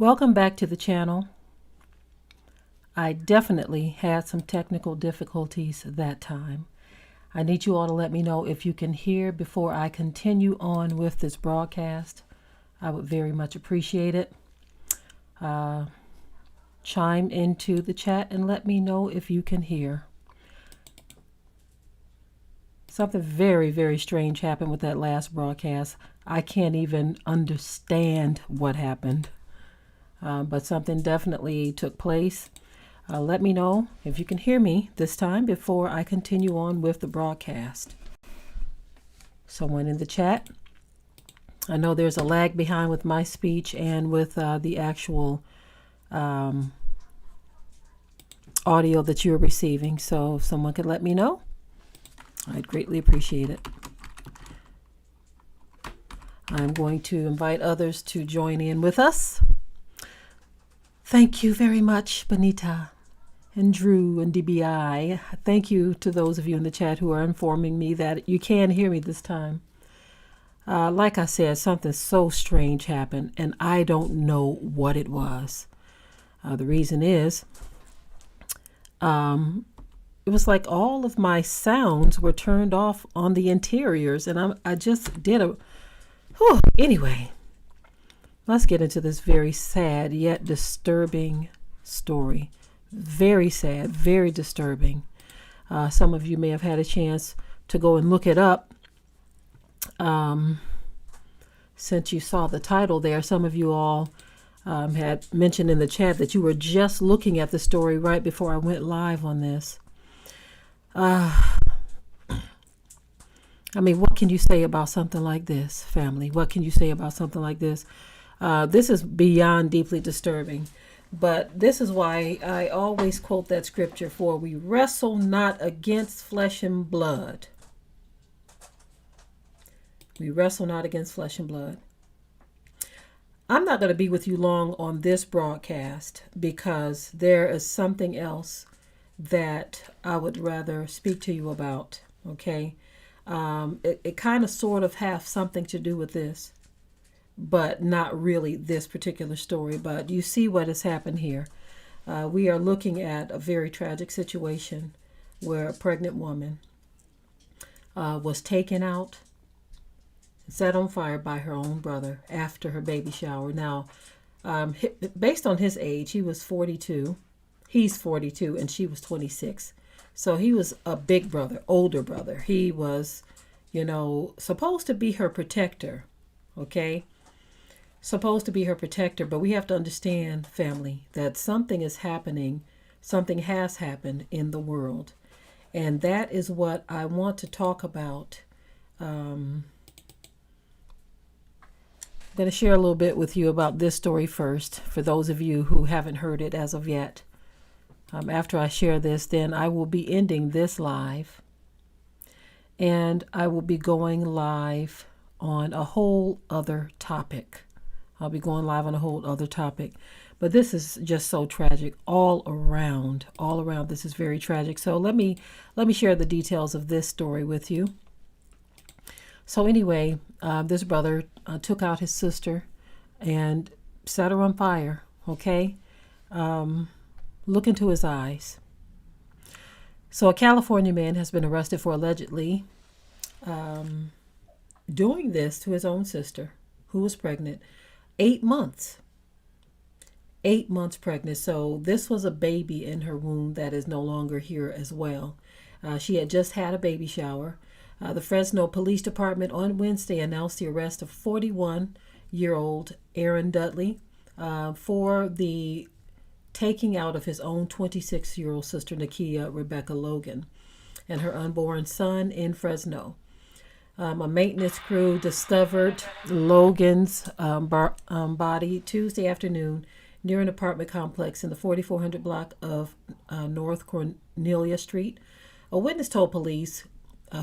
Welcome back to the channel. I definitely had some technical difficulties that time. I need you all to let me know if you can hear before I continue on with this broadcast. I would very much appreciate it. Chime into the chat and let me know if you can hear. Something very, very strange happened with that last broadcast. I can't even understand what happened. But something definitely took place. Let me know if you can hear me this time before I continue on with the broadcast. Someone in the chat. I know there's a lag behind with my speech and with the actual audio that you're receiving. So if someone could let me know, I'd greatly appreciate it. I'm going to invite others to join in with us. Thank you very much, Benita and Drew and DBI. Thank you to those of you in the chat who are informing me that you can hear me this time. Like I said, something so strange happened, and I don't know what it was. The reason is, it was like all of my sounds were turned off on the interiors, and I just did a... Anyway. Let's get into this very sad yet disturbing story. Very sad, very disturbing. Some of you may have had a chance to go and look it up. Since you saw the title there, some of you all had mentioned in the chat that you were just looking at the story right before I went live on this. I mean, what can you say about something like this, family? What can you say about something like this? This is beyond deeply disturbing, but this is why I always quote that scripture, for we wrestle not against flesh and blood. We wrestle not against flesh and blood. I'm not going to be with you long on this broadcast because there is something else that I would rather speak to you about, okay? It kind of sort of has something to do with this, but not really this particular story. But you see what has happened here. We are looking at a very tragic situation where a pregnant woman was taken out, set on fire by her own brother after her baby shower. Now, based on his age, he was 42. He's 42 and she was 26. So he was a big brother, older brother. He was, supposed to be her protector, okay? Supposed to be her protector, but we have to understand, family, that something is happening, something has happened in the world. And that is what I want to talk about. I'm going to share a little bit with you about this story first, for those of you who haven't heard it as of yet. After I share this, then I will be ending this live, and I will be going live on a whole other topic. I'll be going live on a whole other topic. But this is just so tragic all around. All around, this is very tragic. So let me share the details of this story with you. So anyway, this brother took out his sister and set her on fire, okay? Look into his eyes. So a California man has been arrested for allegedly doing this to his own sister, who was pregnant. 8 months. 8 months pregnant. So this was a baby in her womb that is no longer here as well. She had just had a baby shower. The Fresno Police Department on Wednesday announced the arrest of 41-year-old Aaron Dudley for the taking out of his own 26-year-old sister, Nakia Rebecca Logan, and her unborn son in Fresno. A maintenance crew discovered Logan's body Tuesday afternoon near an apartment complex in the 4400 block of North Cornelia Street. A witness told police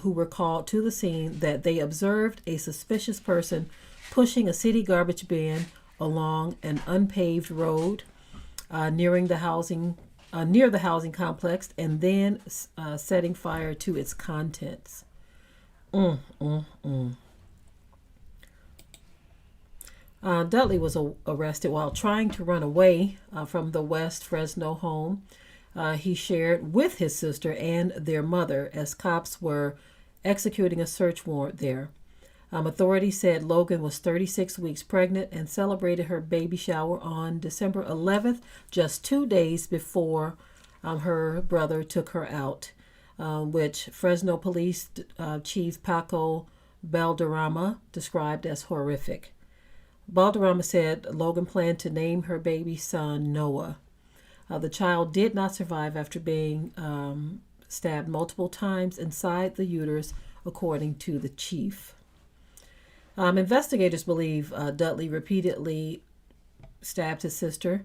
who were called to the scene that they observed a suspicious person pushing a city garbage bin along an unpaved road near the housing complex, and then setting fire to its contents. Dudley was arrested while trying to run away from the West Fresno home he shared with his sister and their mother as cops were executing a search warrant there. Authorities said Logan was 36 weeks pregnant and celebrated her baby shower on December 11th, just 2 days before her brother took her out, which Fresno Police Chief Paco Valderrama described as horrific. Valderrama said Logan planned to name her baby son Noah. The child did not survive after being stabbed multiple times inside the uterus, according to the chief. Investigators believe Dudley repeatedly stabbed his sister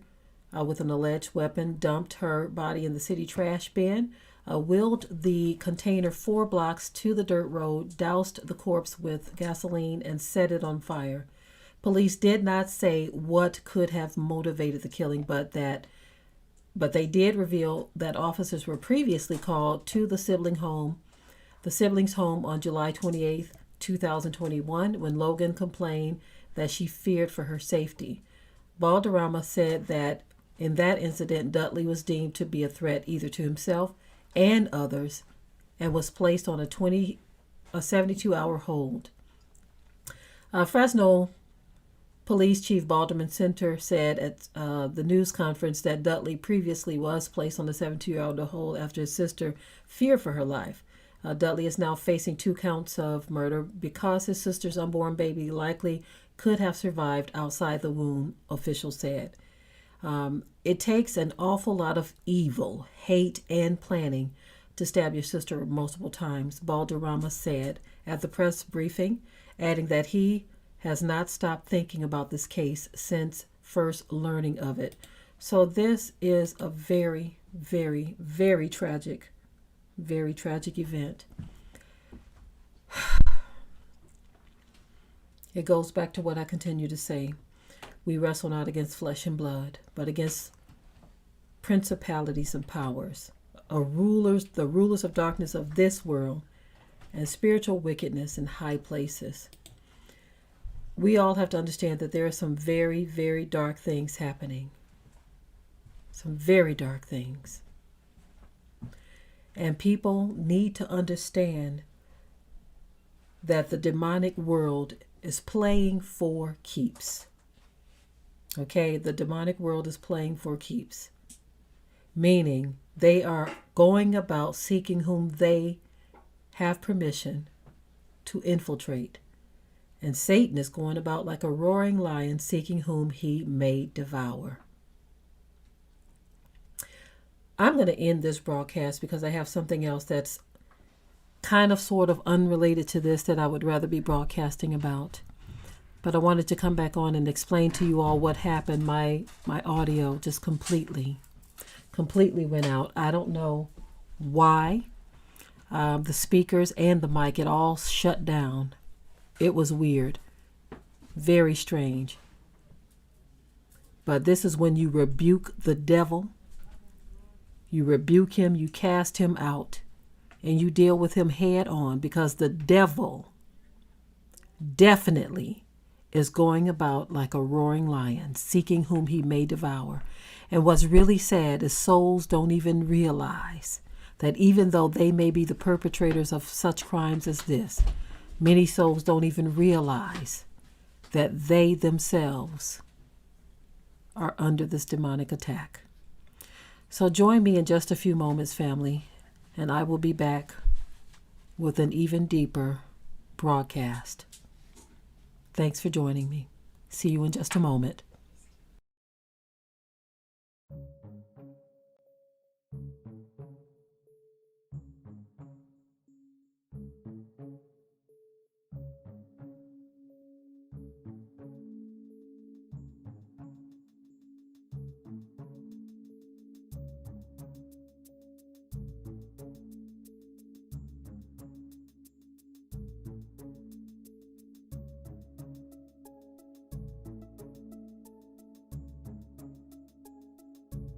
with an alleged weapon, dumped her body in the city trash bin, wheeled the container 4 blocks to the dirt road, doused the corpse with gasoline, and set it on fire. Police did not say what could have motivated the killing, but they did reveal that officers were previously called to the siblings' home on July 28th, 2021, when Logan complained that she feared for her safety. Valderrama said that in that incident, Dudley was deemed to be a threat either to himself and others and was placed on a 72-hour hold. Fresno Police Chief Balderman Center said at the news conference that Dudley previously was placed on a 72-hour hold after his sister feared for her life. Dudley is now facing 2 counts of murder because his sister's unborn baby likely could have survived outside the womb, officials said. It takes an awful lot of evil, hate, and planning to stab your sister multiple times, Valderrama said at the press briefing, adding that he has not stopped thinking about this case since first learning of it. So this is a very, very, very tragic event. It goes back to what I continue to say. We wrestle not against flesh and blood, but against principalities and powers, the rulers of darkness of this world, and spiritual wickedness in high places. We all have to understand that there are some very, very dark things happening. Some very dark things. And people need to understand that the demonic world is playing for keeps. Okay, the demonic world is playing for keeps. Meaning they are going about seeking whom they have permission to infiltrate. And Satan is going about like a roaring lion seeking whom he may devour. I'm going to end this broadcast because I have something else that's kind of sort of unrelated to this that I would rather be broadcasting about. But I wanted to come back on and explain to you all what happened. My audio just completely went out. I don't know why. The speakers and the mic, it all shut down. It was weird. Very strange. But this is when you rebuke the devil. You rebuke him, you cast him out, and you deal with him head on, because the devil definitely is going about like a roaring lion, seeking whom he may devour. And what's really sad is souls don't even realize that even though they may be the perpetrators of such crimes as this, many souls don't even realize that they themselves are under this demonic attack. So join me in just a few moments, family, and I will be back with an even deeper broadcast. Thanks for joining me. See you in just a moment.